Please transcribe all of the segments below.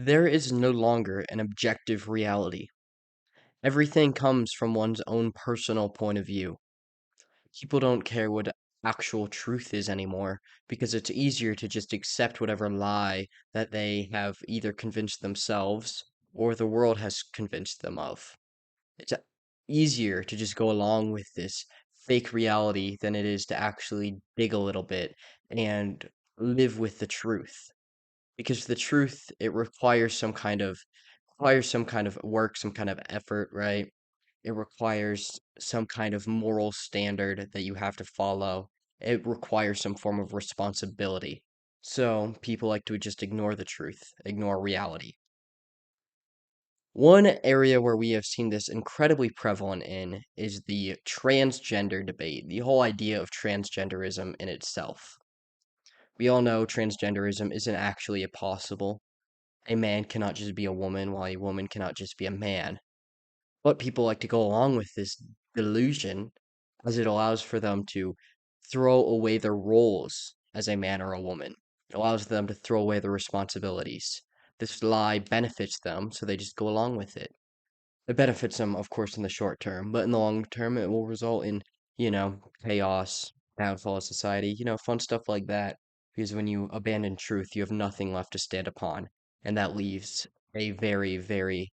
There is no longer an objective reality. Everything comes from one's own personal point of view. People don't care what actual truth is anymore because it's easier to just accept whatever lie that they have either convinced themselves or the world has convinced them of. It's easier to just go along with this fake reality than it is to actually dig a little bit and live with the truth. Because the truth, it requires some kind of work, some kind of effort, right? It requires some kind of moral standard that you have to follow. It requires some form of responsibility. So people like to just ignore the truth, ignore reality. One area where we have seen this incredibly prevalent in is the transgender debate, the whole idea of transgenderism in itself. We all know transgenderism isn't actually possible. A man cannot just be a woman, while a woman cannot just be a man. But people like to go along with this delusion as it allows for them to throw away their roles as a man or a woman. It allows them to throw away their responsibilities. This lie benefits them, so they just go along with it. It benefits them, of course, in the short term, but in the long term, it will result in, chaos, downfall of society, fun stuff like that. Because when you abandon truth, you have nothing left to stand upon, and that leaves a very, very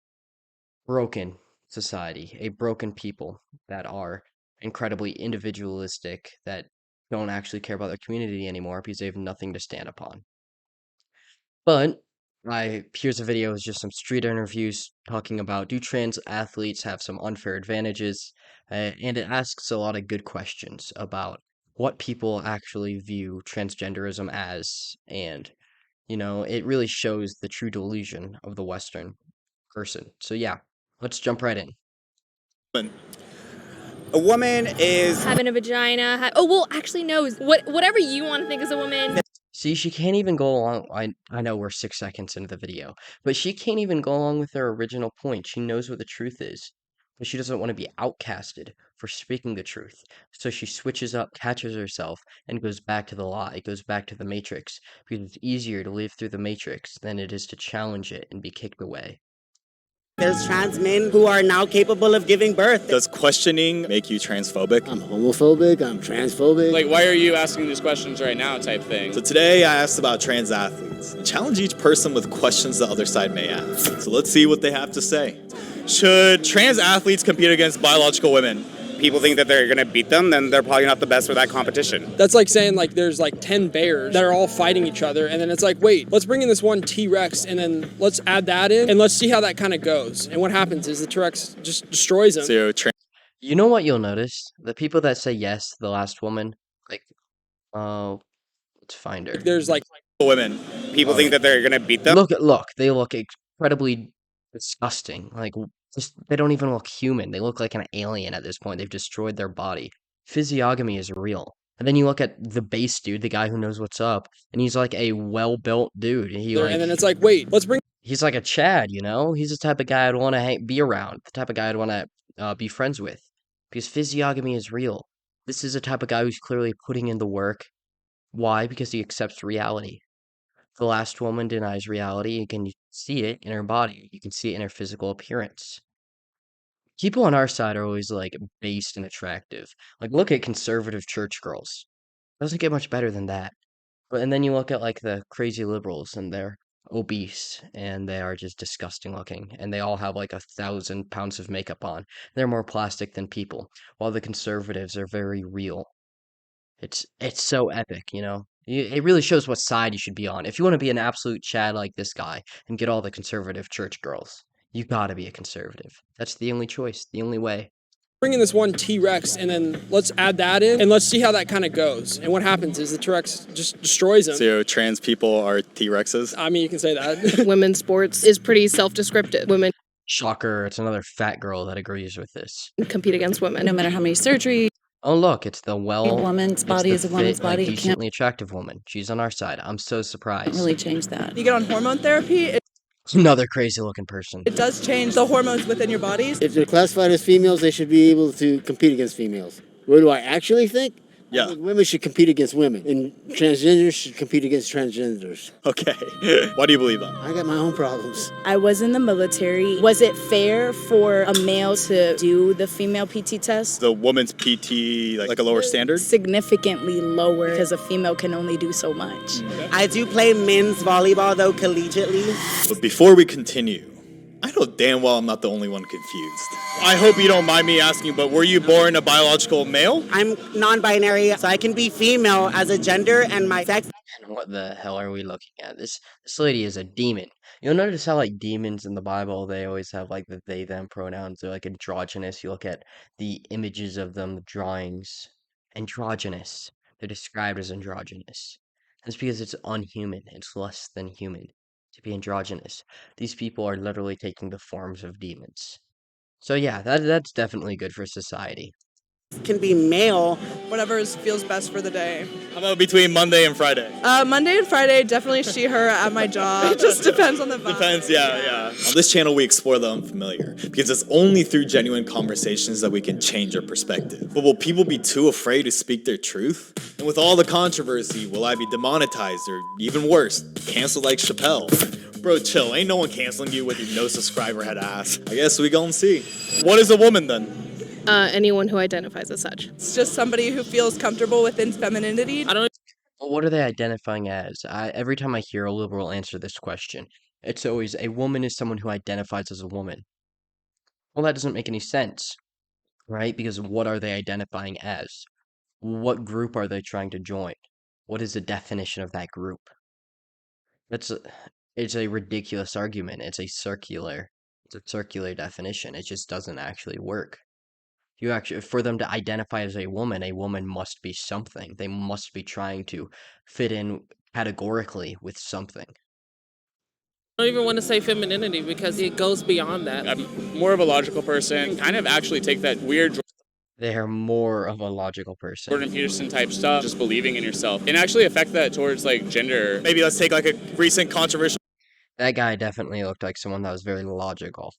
broken society, a broken people that are incredibly individualistic, that don't actually care about their community anymore because they have nothing to stand upon. But here's a video with just some street interviews talking about, do trans athletes have some unfair advantages? And it asks a lot of good questions about what people actually view transgenderism as, and it really shows the true delusion of the Western person. So yeah, let's jump right in. A woman is having a vagina. Actually, no. Whatever you want to think is a woman. See, she can't even go along. I know we're 6 seconds into the video, but she can't even go along with her original point. She knows what the truth is, but she doesn't want to be outcasted for speaking the truth. So she switches up, catches herself, and goes back to the lie, goes back to the matrix, because it's easier to live through the matrix than it is to challenge it and be kicked away. There's trans men who are now capable of giving birth. Does questioning make you transphobic? I'm homophobic, I'm transphobic. Like, why are you asking these questions right now type thing? So today I asked about trans athletes. Challenge each person with questions the other side may ask. So let's see what they have to say. Should trans athletes compete against biological women? People think that they're going to beat them, then they're probably not the best for that competition. That's like saying there's 10 bears that are all fighting each other, and then it's wait, let's bring in this one T-Rex, and then let's add that in, and let's see how that kind of goes. And what happens is the T-Rex just destroys them. So you know what you'll notice? The people that say yes to the last woman, let's find her. There's women. People think that they're going to beat them. Look, they look incredibly disgusting. They don't even look human. They look like an alien at this point. They've destroyed their body. Physiognomy is real. And then you look at the base dude, the guy who knows what's up, and he's like a well-built dude. And then it's wait, let's bring... He's like a Chad, He's the type of guy I'd want to be around, the type of guy I'd want to be friends with. Because physiognomy is real. This is a type of guy who's clearly putting in the work. Why? Because he accepts reality. The last woman denies reality. You can see it in her body. You can see it in her physical appearance. People on our side are always based and attractive. Look at conservative church girls. Doesn't get much better than that. And then you look at the crazy liberals, and they're obese and they are just disgusting looking, and they all have 1,000 pounds of makeup on. They're more plastic than people, while the conservatives are very real. It's so epic, It really shows what side you should be on. If you want to be an absolute Chad like this guy and get all the conservative church girls, you gotta be a conservative. That's the only choice, the only way. Bring in this one T-Rex, and then let's add that in, and let's see how that kind of goes. And what happens is the T-Rex just destroys them. So trans people are T-Rexes? I mean, you can say that. Women's sports is pretty self-descriptive. Women Shocker, it's another fat girl that agrees with this. compete against women. No matter how many surgeries. Oh, look, it's the A woman's body is a woman's body. You can't decently attractive woman. She's on our side. I'm so surprised. really change that. You get on hormone therapy, Another crazy looking person. it does change the hormones within your bodies. If they're classified as females, they should be able to compete against females. What do I actually think? Yeah. Women should compete against women, and transgenders should compete against transgenders. Okay. Why do you believe that? I got my own problems. I was in the military. Was it fair for a male to do the female PT test? The woman's PT like a lower standard? Significantly lower because a female can only do so much. I do play men's volleyball, though, collegiately. But before we continue, I know damn well I'm not the only one confused. I hope you don't mind me asking, but were you born a biological male? I'm non-binary, so I can be female as a gender, and my sex. And what the hell are we looking at? This lady is a demon. You'll notice how like demons in the Bible, they always have like the they them pronouns. They're like androgynous. You look at the images of them, the drawings, androgynous. They're described as androgynous. That's because it's unhuman. It's less than human to be androgynous. These people are literally taking the forms of demons. So yeah, that's definitely good for society. Can be male. Whatever feels best for the day. How about between Monday and Friday? Monday and Friday, definitely she, her at my job. It just depends on the vibe. Depends, yeah. On this channel, we explore the unfamiliar because it's only through genuine conversations that we can change our perspective. But will people be too afraid to speak their truth? And with all the controversy, will I be demonetized or even worse, canceled like Chappelle? Bro, chill. Ain't no one canceling you with your no subscriber head ass. I guess we gon' see. What is a woman then? Anyone who identifies as such. It's just somebody who feels comfortable within femininity. Well, what are they identifying as? Every time I hear a liberal answer this question, it's always a woman is someone who identifies as a woman. Well, that doesn't make any sense, right? Because what are they identifying as? What group are they trying to join? What is the definition of that group? It's a ridiculous argument. It's a circular definition. It just doesn't actually work. For them to identify as a woman must be something. They must be trying to fit in categorically with something. I don't even want to say femininity because it goes beyond that. I'm more of a logical person, kind of actually take that weird They are more of a logical person. Jordan Peterson type stuff, just believing in yourself, and actually affect that towards like gender. Maybe let's take like a recent controversial That guy definitely looked like someone that was very logical.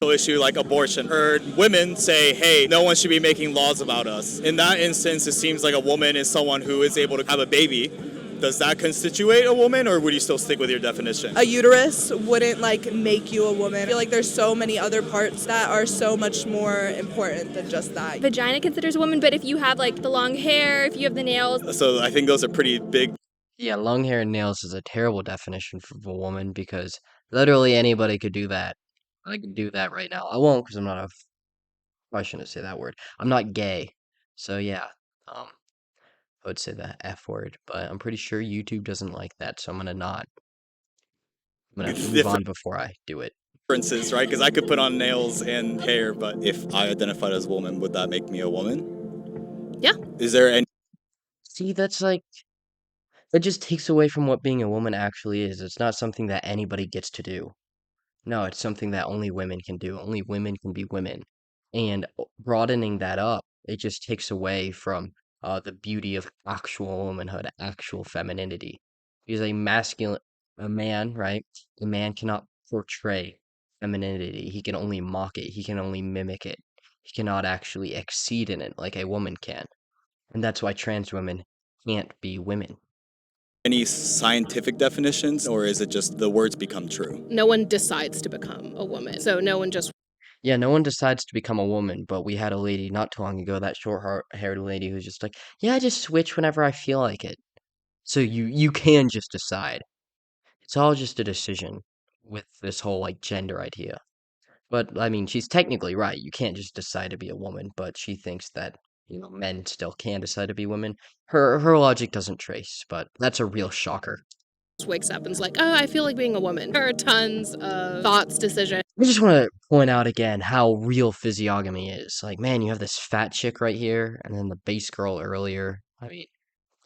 issue like abortion. Heard women say, hey, no one should be making laws about us. In that instance, it seems like a woman is someone who is able to have a baby. Does that constitute a woman, or would you still stick with your definition? A uterus wouldn't like make you a woman. I feel like there's so many other parts that are so much more important than just that. Vagina considers a woman, but if you have like the long hair, if you have the nails. So I think those are pretty big. Yeah, long hair and nails is a terrible definition for a woman because literally anybody could do that. I can do that right now. I won't because I'm not I shouldn't say that word. I'm not gay. So yeah, I would say the F word, but I'm pretty sure YouTube doesn't like that, so I'm gonna not. I'm gonna move on before I do it. Differences, right? Because I could put on nails and hair, but if I identified as a woman, would that make me a woman? Yeah. Is there any? See, that's like that just takes away from what being a woman actually is. It's not something that anybody gets to do. No, it's something that only women can do. Only women can be women. And broadening that up, it just takes away from the beauty of actual womanhood, actual femininity. Because a man, right? A man cannot portray femininity. He can only mock it. He can only mimic it. He cannot actually exceed in it like a woman can. And that's why trans women can't be women. Any scientific definitions, or is it just the words become true? No one decides to become a woman. So no one just. Yeah, no one decides to become a woman, but we had a lady not too long ago, that short-haired lady who's just like, yeah, I just switch whenever I feel like it. So you can just decide. It's all just a decision with this whole like gender idea. But I mean, she's technically right. You can't just decide to be a woman, but she thinks that, men still can decide to be women. Her logic doesn't trace, but that's a real shocker. Wakes up and is like, oh, I feel like being a woman. There are tons of thoughts, decisions. I just want to point out again how real physiognomy is. Like, man, you have this fat chick right here, and then the base girl earlier. I mean,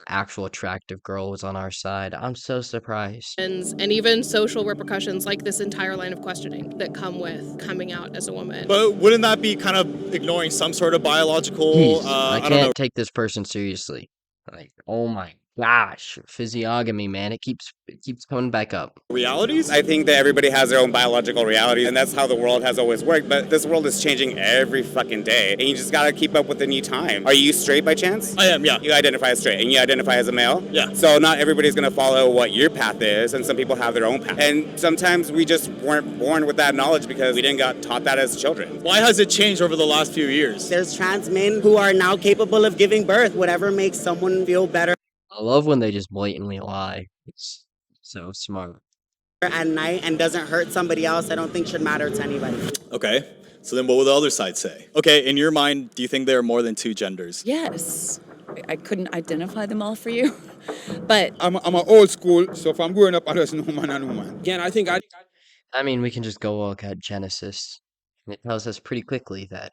actual attractive girl was on our side. I'm so surprised. And even social repercussions like this entire line of questioning that come with coming out as a woman. But wouldn't that be kind of ignoring some sort of biological? Jeez, I can't take this person seriously. Like, oh my Gosh, physiognomy, man, it keeps coming back up. Realities? I think that everybody has their own biological reality, and that's how the world has always worked. But this world is changing every fucking day, and you just gotta keep up with the new time. Are you straight by chance? I am, yeah. You identify as straight, and you identify as a male? Yeah. So not everybody's gonna follow what your path is, and some people have their own path. And sometimes we just weren't born with that knowledge because we didn't got taught that as children. Why has it changed over the last few years? There's trans men who are now capable of giving birth, whatever makes someone feel better I love when they just blatantly lie. It's so smart. at night and doesn't hurt somebody else. I don't think should matter to anybody. Okay, so then what will the other side say? Okay, in your mind, do you think there are more than two genders? Yes. I couldn't identify them all for you, but I'm an old school, so if I'm growing up, I just know man and woman. Again, I mean, we can just go look at Genesis, and it tells us pretty quickly that,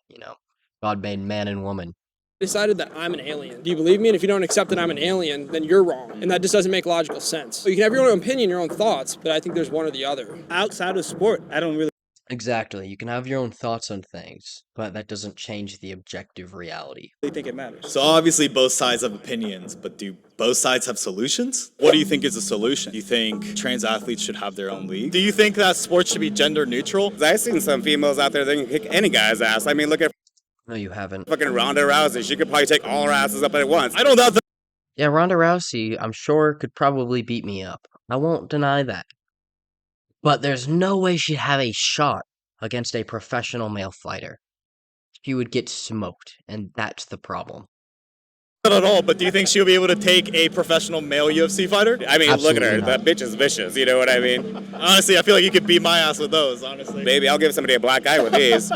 God made man and woman. decided that I'm an alien. Do you believe me? And if you don't accept that I'm an alien, then you're wrong. And that just doesn't make logical sense. So you can have your own opinion, your own thoughts, but I think there's one or the other. Outside of sport, I don't really Exactly. You can have your own thoughts on things, but that doesn't change the objective reality. think it matters. So obviously both sides have opinions, but do both sides have solutions? What do you think is a solution? Do you think trans athletes should have their own league? Do you think that sports should be gender neutral? I've seen some females out there that can kick any guy's ass. I mean, look at No, you haven't. fucking Ronda Rousey. She could probably take all our asses up at once. I don't doubt that. Yeah, Ronda Rousey, I'm sure, could probably beat me up. I won't deny that. But there's no way she'd have a shot against a professional male fighter. She would get smoked, and that's the problem. Not at all, but do you think she'll be able to take a professional male UFC fighter? I mean, look at her. Absolutely That bitch is vicious. You know what I mean? Honestly, I feel like you could beat my ass with those, honestly. Baby, I'll give somebody a black eye with these.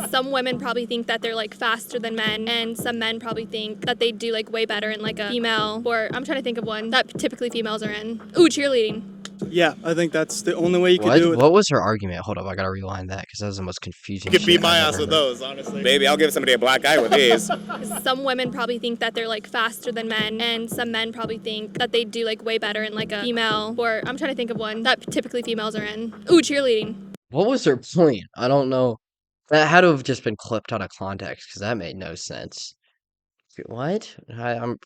Some women probably think that they're like faster than men, and some men probably think that they do like way better in like a female, or I'm trying to think of one that typically females are in. Ooh, cheerleading. Yeah, I think that's the only way you can do it. What was her argument? Hold up, I gotta rewind that because that was the most confusing You could beat shit my I've ass ever with heard. those, honestly. Baby, I'll give somebody a black eye with these. Some women probably think that they're like faster than men, and some men probably think that they do like way better in like a female, or I'm trying to think of one that typically females are in. Ooh, cheerleading. What was her point? I don't know. That had to have just been clipped out of context because that made no sense. What? I'm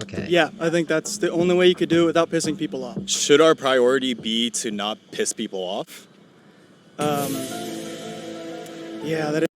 okay. Yeah, I think that's the only way you could do it without pissing people off. Should our priority be to not piss people off? Yeah, that is.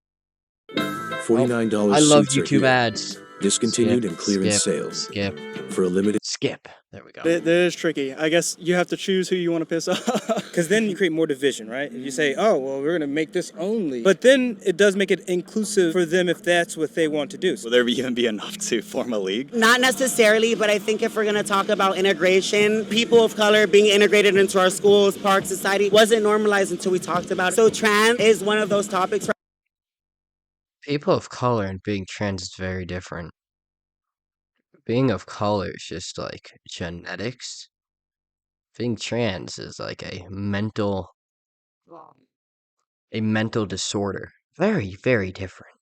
$49 I love seats are YouTube here. ads. Discontinued Skip, and clearance skip, sales. Skip. For a limited. Skip. There we go. That is tricky. I guess you have to choose who you want to piss off. Because then you create more division, right? You say, oh, well, we're going to make this only. But then it does make it inclusive for them if that's what they want to do. Will there even be enough to form a league? Not necessarily, but I think if we're going to talk about integration, people of color being integrated into our schools, parks, society wasn't normalized until we talked about it. So trans is one of those topics. People of color and being trans is very different. Being of color is just like genetics. Being trans is like a mental disorder. Very, very different.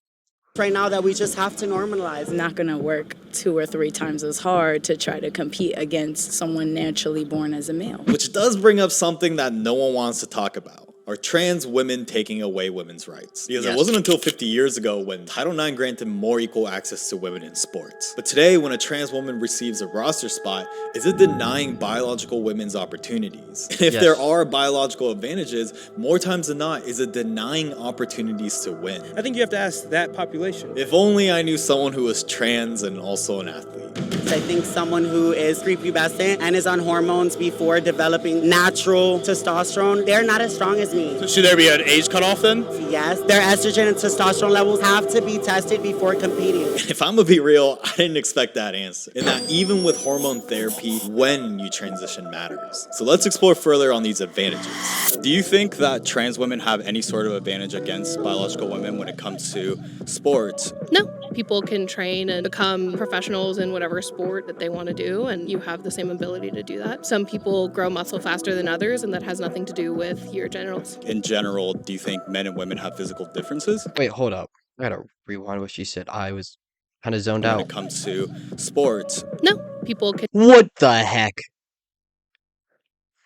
Right now that we just have to normalize. Not going to work 2 or 3 times as hard to try to compete against someone naturally born as a male. Which does bring up something that no one wants to talk about. Are trans women taking away women's rights? Because it wasn't until 50 years ago when Title IX granted more equal access to women in sports. But today, when a trans woman receives a roster spot, is it denying biological women's opportunities? And if there are biological advantages, more times than not, is it denying opportunities to win? I think you have to ask that population. If only I knew someone who was trans and also an athlete. I think someone who is prepubescent and is on hormones before developing natural testosterone, they're not as strong as me. So should there be an age cutoff then? Yes, their estrogen and testosterone levels have to be tested before competing. If I'm gonna be real, I didn't expect that answer. And that even with hormone therapy, when you transition matters. So let's explore further on these advantages. Do you think that trans women have any sort of advantage against biological women when it comes to sports? No, people can train and become professionals in whatever sport that they want to do, and you have the same ability to do that. Some people grow muscle faster than others, and that has nothing to do with your genitals. In general, do you think men and women have physical differences? Wait, hold up. I gotta rewind what she said. I was kind of zoned When out. it comes to sports. No, people can What the heck?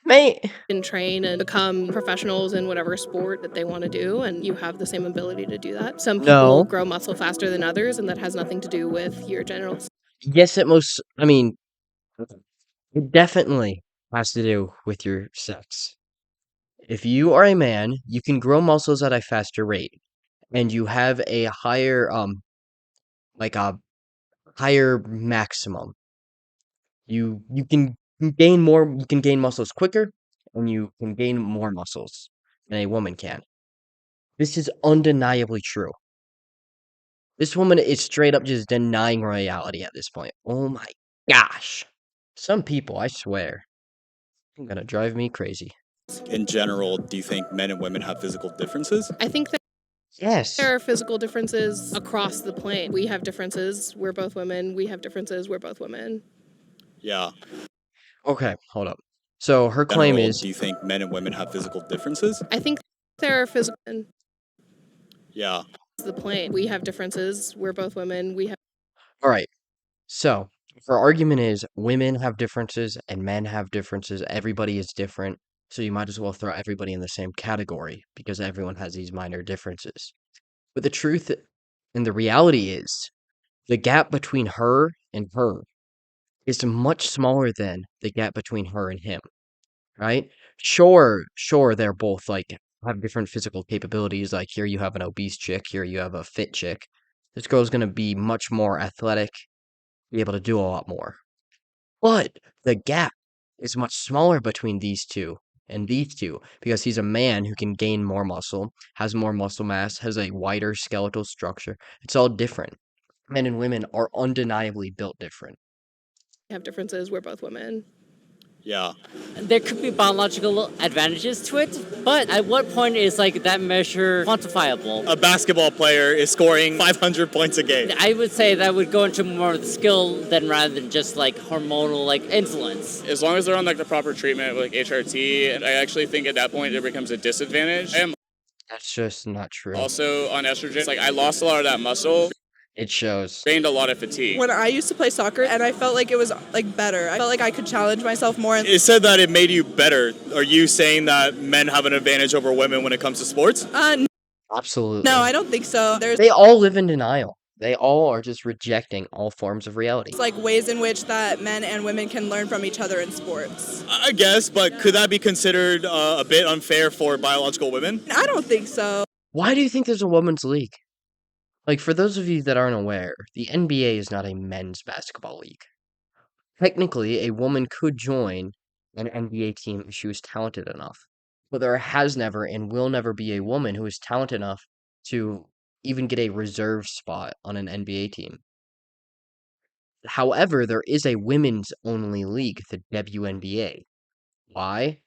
Mate. train and become professionals in whatever sport that they want to do, and you have the same ability to do that. Some people No. grow muscle faster than others, and that has nothing to do with your genitals. Yes, I mean, It definitely has to do with your sex. If you are a man, you can grow muscles at a faster rate, and you have a higher like a higher maximum. You can gain muscles quicker, and you can gain more muscles than a woman can. This is undeniably true. This woman is straight up just denying reality at this point. Oh my gosh. Some people, I swear, are gonna drive me crazy. In general, do you think men and women have physical differences? I think that Yes. there are physical differences across the plane. We have differences. We're both women. We have differences. We're both women. Yeah. Okay, hold up. So her In claim general, is do you think men and women have physical differences? I think there are physical. Yeah. The plane. We have differences. We're both women. We have. all right. So her argument is women have differences and men have differences. Everybody is different. So you might as well throw everybody in the same category because everyone has these minor differences. But the truth and the reality is the gap between her and her is much smaller than the gap between her and him, right? Sure, they're both like have different physical capabilities. Like here you have an obese chick, here you have a fit chick. This girl's gonna be much more athletic, be able to do a lot more. But the gap is much smaller between these two and these two because he's a man who can gain more muscle, has more muscle mass, has a wider skeletal structure. It's all different. Men and women are undeniably built different. Have differences. We're both women. Yeah. There could be biological advantages to it, but at what point is like that measure quantifiable? A basketball player is scoring 500 points a game. I would say that would go into more of the skill than rather than just like hormonal like influence. As long as they're on like the proper treatment with like HRT, I actually think at that point it becomes a disadvantage. I am That's just not true. also on estrogen. Like I lost a lot of that muscle. It shows. Gained a lot of fatigue. When I used to play soccer and I felt like it was like better. I felt like I could challenge myself more. It said that it made you better. Are you saying that men have an advantage over women when it comes to sports? Absolutely. No, I don't think so. There's They all live in denial. They all are just rejecting all forms of reality. like ways in which that men and women can learn from each other in sports. I guess, but could that be considered a bit unfair for biological women? I don't think so. Why do you think there's a women's league? Like, for those of you that aren't aware, the NBA is not a men's basketball league. Technically, a woman could join an NBA team if she was talented enough. But there has never and will never be a woman who is talented enough to even get a reserve spot on an NBA team. However, there is a women's only league, the WNBA. Why?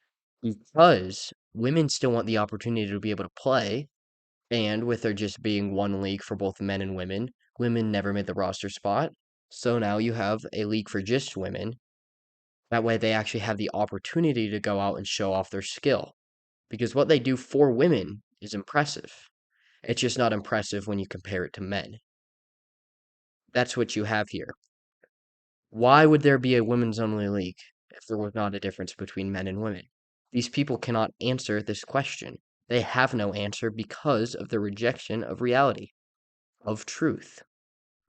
Because women still want the opportunity to be able to play, and with there just being one league for both men and women, women never made the roster spot. So now you have a league for just women. That way they actually have the opportunity to go out and show off their skill. Because what they do for women is impressive. It's just not impressive when you compare it to men. That's what you have here. Why would there be a women's only league if there was not a difference between men and women? These people cannot answer this question. They have no answer because of the rejection of reality, of truth.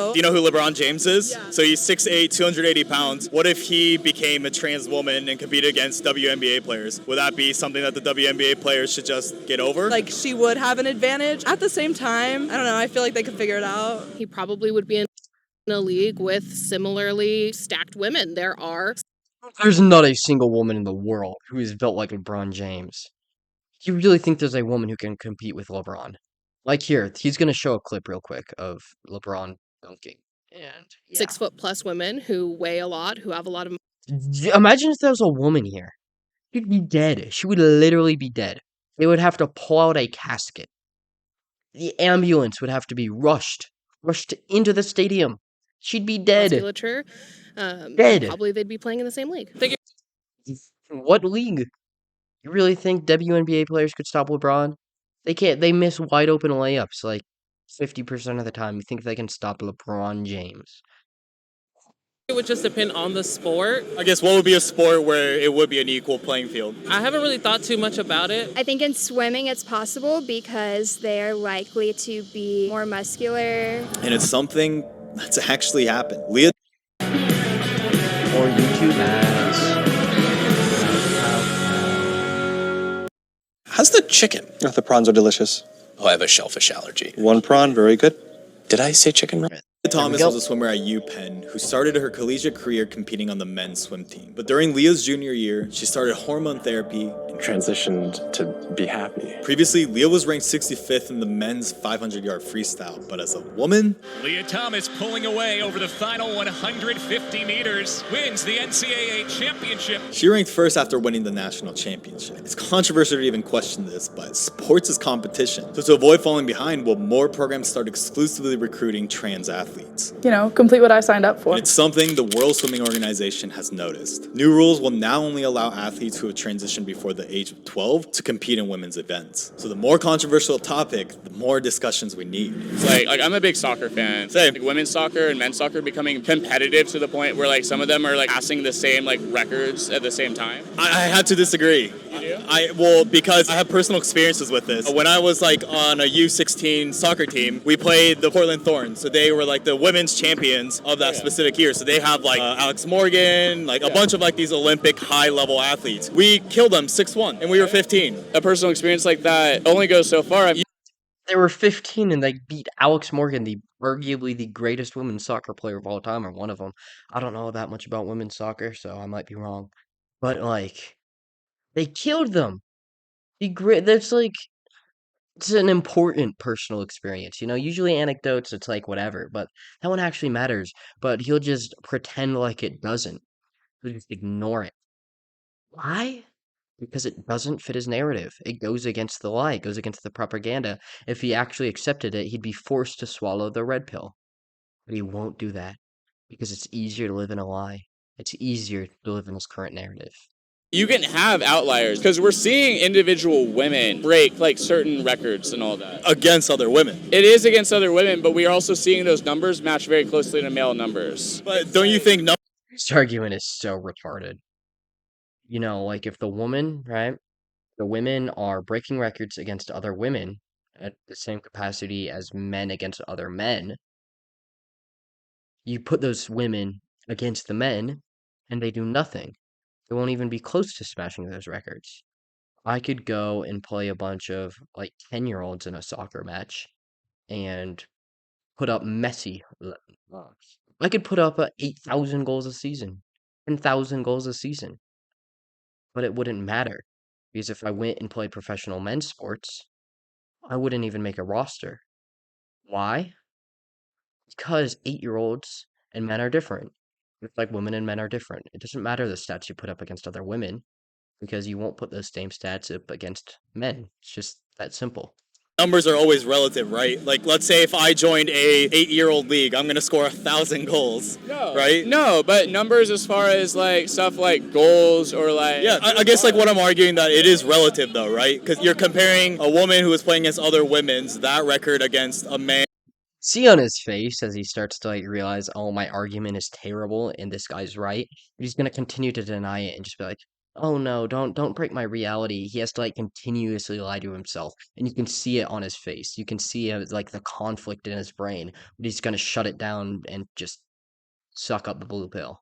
Do you know who LeBron James is? Yeah. So he's 6'8", 280 pounds. What if he became a trans woman and competed against WNBA players? Would that be something that the WNBA players should just get over? Like she would have an advantage. At the same time, I don't know, I feel like they could figure it out. He probably would be in a league with similarly stacked women. There's not a single woman in the world who is built like LeBron James. You really think there's a woman who can compete with LeBron? Like here, he's going to show a clip real quick of LeBron dunking. And 6 foot plus women who weigh a lot, who have a lot of. imagine if there was a woman here. She'd be dead. She would literally be dead. They would have to pull out a casket. The ambulance would have to be rushed into the stadium. She'd be dead. Musculature. Dead. Probably they'd be playing in the same league. What league? You really think WNBA players could stop LeBron? They can't. They miss wide open layups like 50% of the time. You think they can stop LeBron James? It would just depend on the sport. I guess what would be a sport where it would be an equal playing field? I haven't really thought too much about it. I think in swimming it's possible because they're likely to be more muscular. And it's something that's actually happened. Leah. Or YouTube ads. chicken. Oh, the prawns are delicious. Oh, I have a shellfish allergy. One prawn, very good. Did I say chicken right? Thomas was a swimmer at UPenn who started her collegiate career competing on the men's swim team. But during Leah's junior year, she started hormone therapy and transitioned to be happy. Previously, Leah was ranked 65th in the men's 500-yard freestyle, but as a woman, Leah Thomas pulling away over the final 150 meters, wins the NCAA championship. she ranked first after winning the national championship. It's controversial to even question this, but sports is competition. So to avoid falling behind, will more programs start exclusively recruiting trans athletes? Complete what I signed up for. And it's something the World Swimming Organization has noticed. New rules will now only allow athletes who have transitioned before the age of 12 to compete in women's events. So the more controversial a topic, the more discussions we need. It's like I'm a big soccer fan. Same. Like women's soccer and men's soccer becoming competitive to the point where like some of them are like passing the same like records at the same time. I had to disagree. You do? Because I have personal experiences with this. When I was like on a U16 soccer team, we played the Portland Thorns. So they were like the women's champions of that specific year. So they have like Alex Morgan, like a bunch of like these Olympic high level athletes. We killed them 6-1 and we were 15. A personal experience like that only goes so far. They were 15 and they beat Alex Morgan, arguably the greatest women's soccer player of all time, or one of them. I don't know that much about women's soccer, so I might be wrong. But like, they killed them. That's like, it's an important personal experience. Usually anecdotes, it's like whatever, but that one actually matters. But he'll just pretend like it doesn't. He'll just ignore it. Why? Because it doesn't fit his narrative. It goes against the lie. It goes against the propaganda. If he actually accepted it, he'd be forced to swallow the red pill. But he won't do that because it's easier to live in a lie. It's easier to live in his current narrative. You can have outliers because we're seeing individual women break like certain records and all that. Against other women. It is against other women, but we are also seeing those numbers match very closely to male numbers. But don't you think This argument is so retarded. Like if the woman, right? The women are breaking records against other women at the same capacity as men against other men. You put those women against the men, and they do nothing. They won't even be close to smashing those records. I could go and play a bunch of like 10-year-olds in a soccer match and put up Messi. I could put up 8,000 goals a season, 10,000 goals a season. But it wouldn't matter because if I went and played professional men's sports, I wouldn't even make a roster. Why? Because 8-year-olds and men are different. It's like women and men are different. It doesn't matter the stats you put up against other women because you won't put those same stats up against men. It's just that simple. numbers are always relative, right? Like, let's say if I joined a 8-year-old league, I'm gonna score 1,000 goals, right? No, but numbers as far as like stuff like goals or like I guess like what I'm arguing that it is relative though, right? Because you're comparing a woman who is playing against other women's that record against a man. See on his face as he starts to like realize, oh, my argument is terrible and this guy's right. But he's gonna continue to deny it and just be like, oh no, don't break my reality. He has to like continuously lie to himself, and you can see it on his face. You can see like the conflict in his brain, but he's gonna shut it down and just suck up the blue pill.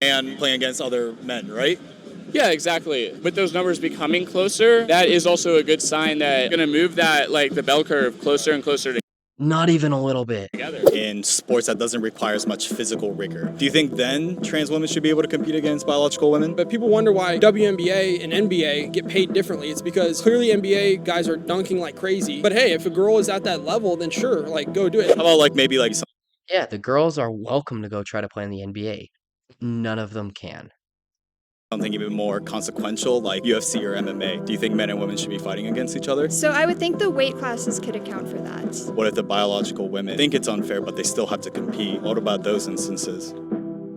And playing against other men, right? Yeah, exactly. With those numbers becoming closer, that is also a good sign that you're gonna move that like the bell curve closer and closer to. Not even a little bit. In sports that doesn't require as much physical rigor. Do you think then trans women should be able to compete against biological women? But people wonder why WNBA and NBA get paid differently. It's because clearly NBA guys are dunking like crazy. But hey, if a girl is at that level, then sure, like go do it. How about like maybe like some... Yeah, the girls are welcome to go try to play in the NBA. None of them can. Something even more consequential like UFC or MMA. Do you think men and women should be fighting against each other? So I would think the weight classes could account for that. What if the biological women think it's unfair but they still have to compete? What about those instances?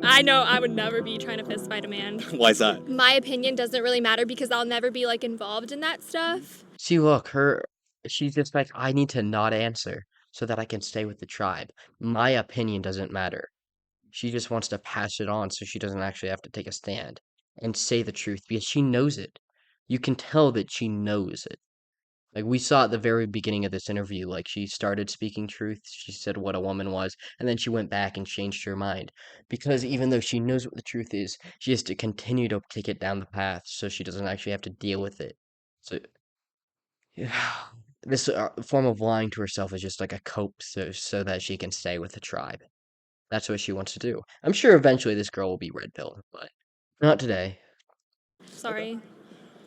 I know I would never be trying to fist fight a man. Why is that? My opinion doesn't really matter because I'll never be like involved in that stuff. See, look, she's just like, I need to not answer so that I can stay with the tribe. My opinion doesn't matter. She just wants to pass it on so she doesn't actually have to take a stand and say the truth because she knows it. You can tell that she knows it. Like we saw at the very beginning of this interview, like she started speaking truth. She said what a woman was, and then she went back and changed her mind. Because even though she knows what the truth is, she has to continue to take it down the path so she doesn't actually have to deal with it. So this form of lying to herself is just like a cope so that she can stay with the tribe. That's what she wants to do. I'm sure eventually this girl will be red pilled, but not today. Sorry.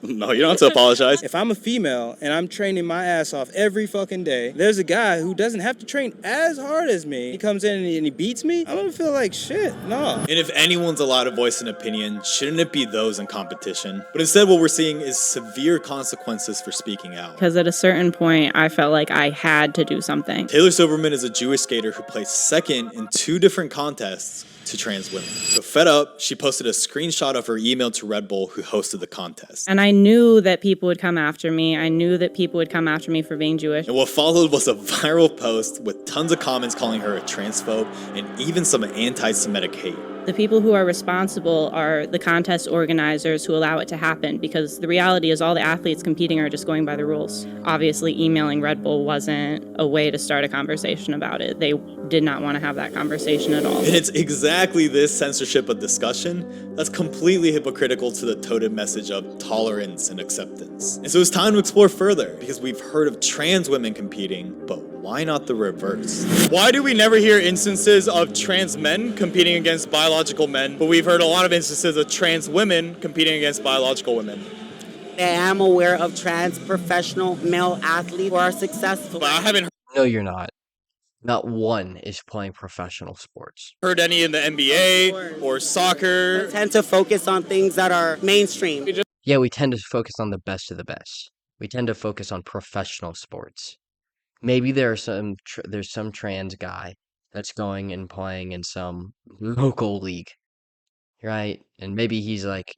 No, you don't have to apologize. If I'm a female and I'm training my ass off every fucking day, there's a guy who doesn't have to train as hard as me. He comes in and he beats me. I'm gonna feel like shit. No. And if anyone's allowed to voice an opinion, shouldn't it be those in competition? But instead, what we're seeing is severe consequences for speaking out. Because at a certain point, I felt like I had to do something. Taylor Silverman is a Jewish skater who placed second in 2 different contests to trans women. So fed up, she posted a screenshot of her email to Red Bull, who hosted the contest. And I knew that people would come after me. I knew that people would come after me for being Jewish. And what followed was a viral post with tons of comments calling her a transphobe and even some anti-Semitic hate. The people who are responsible are the contest organizers who allow it to happen, because the reality is all the athletes competing are just going by the rules. Obviously, emailing Red Bull wasn't a way to start a conversation about it. They did not want to have that conversation at all. And it's exactly this censorship of discussion that's completely hypocritical to the toted message of tolerance and acceptance. And so it's time to explore further, because we've heard of trans women competing, but why not the reverse? Why do we never hear instances of trans men competing against biological men, but we've heard a lot of instances of trans women competing against biological women? I am aware of trans professional male athletes who are successful. But I haven't No, you're not. Not one is playing professional sports. heard any in the NBA or soccer. We tend to focus on things that are mainstream. Yeah, we tend to focus on the best of the best. We tend to focus on professional sports. Maybe there's some trans guy that's going and playing in some local league, right? And maybe he's like,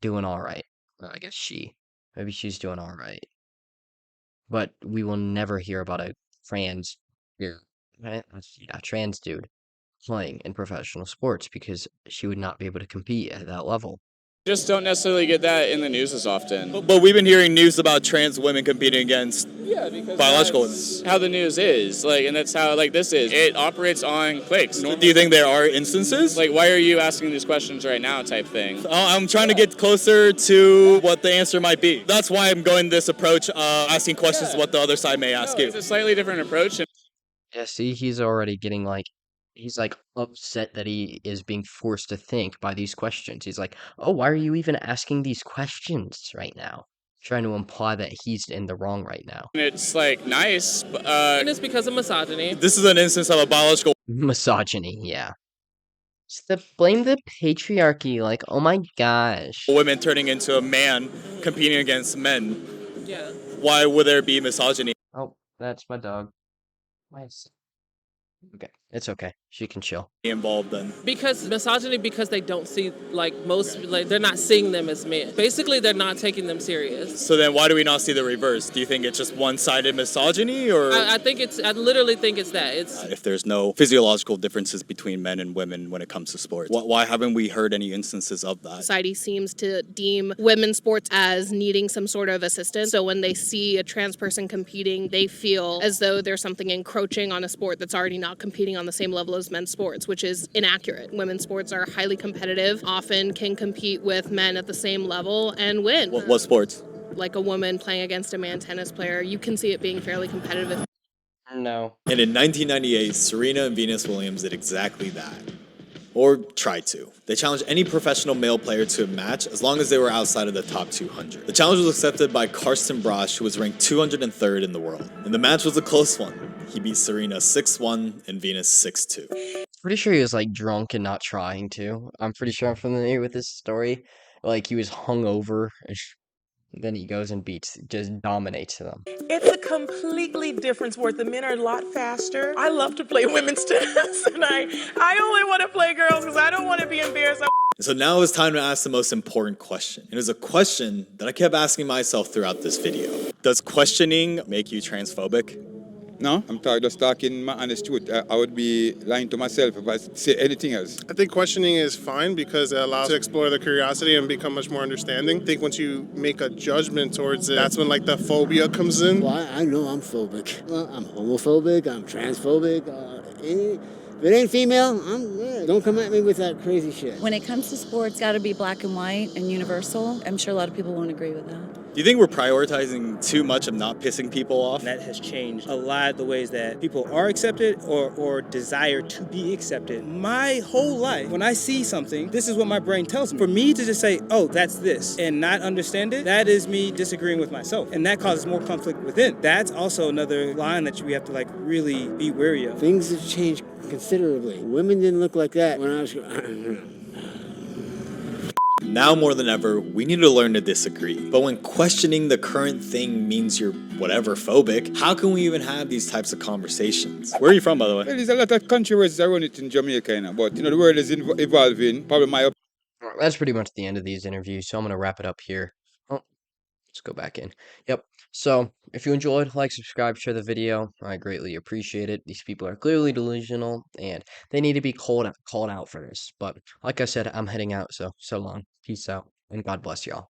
doing all right. Well, I guess maybe she's doing all right. But we will never hear about a trans, trans dude playing in professional sports, because she would not be able to compete at that level. Just don't necessarily get that in the news as often. But we've been hearing news about trans women competing against biological women. That's how the news is, and that's how this is. It operates on clicks. Do you think there are instances? Why are you asking these questions right now type thing? I'm trying to get closer to what the answer might be. That's why I'm going this approach, asking questions what the other side may ask you. It's a slightly different approach. Yeah, see, he's already getting he's upset that he is being forced to think by these questions. He's like, oh, why are you even asking these questions right now? Trying to imply that he's in the wrong right now. It's nice, and it's because of misogyny. This is an instance of a biological misogyny, yeah. Blame the patriarchy, oh my gosh. women turning into a man competing against men. Yeah. Why would there be misogyny? Oh, that's my dog. Nice. Okay, it's okay. She can chill. Involved then. Because misogyny, because they don't see they're not seeing them as men. Basically, they're not taking them serious. So then why do we not see the reverse? Do you think it's just one-sided misogyny, or? I literally think it's that. If there's no physiological differences between men and women when it comes to sports, why haven't we heard any instances of that? Society seems to deem women's sports as needing some sort of assistance. So when they see a trans person competing, they feel as though there's something encroaching on a sport that's already not competing on the same level as men's sports, which is inaccurate. Women's sports are highly competitive, often can compete with men at the same level and win. What sports? Like a woman playing against a man tennis player, you can see it being fairly competitive. No. And in 1998, Serena and Venus Williams did exactly that. Or tried to. They challenged any professional male player to a match as long as they were outside of the top 200. The challenge was accepted by Karsten Brosch, who was ranked 203rd in the world. And the match was a close one. He beat Serena 6-1 and Venus 6-2. Pretty sure he was drunk and not trying to. I'm pretty sure I'm familiar with this story. He was hungover, and then he goes and just dominates them. It's a completely different sport. The men are a lot faster. I love to play women's tennis, and I only want to play girls because I don't want to be embarrassed. So now it's time to ask the most important question. It is a question that I kept asking myself throughout this video. Does questioning make you transphobic? No, I'm just talking my honest truth. I would be lying to myself if I say anything else. I think questioning is fine because it allows to explore the curiosity and become much more understanding. I think once you make a judgment towards it, that's when the phobia comes in. Well, I know I'm phobic. I'm homophobic, I'm transphobic, If it ain't female, I'm good. Don't come at me with that crazy shit. When it comes to sports, it's got to be black and white and universal. I'm sure a lot of people won't agree with that. Do you think we're prioritizing too much of not pissing people off? That has changed a lot of the ways that people are accepted or desire to be accepted. My whole life, when I see something, this is what my brain tells me. For me to just say, oh, that's this, and not understand it, that is me disagreeing with myself. And that causes more conflict within. That's also another line that we have to like really be wary of. Things have changed considerably. Women didn't look like that when I was... Now more than ever, we need to learn to disagree. But when questioning the current thing means you're whatever phobic, how can we even have these types of conversations? Where are you from, by the way? Well, there's a lot of controversies around it in Jamaica, but the world is evolving. Probably my That's pretty much the end of these interviews, so I'm going to wrap it up here. Oh, let's go back in. Yep. So, if you enjoyed, like, subscribe, share the video. I greatly appreciate it. These people are clearly delusional, and they need to be called out for this. But, like I said, I'm heading out, so long. Peace out, and God bless y'all.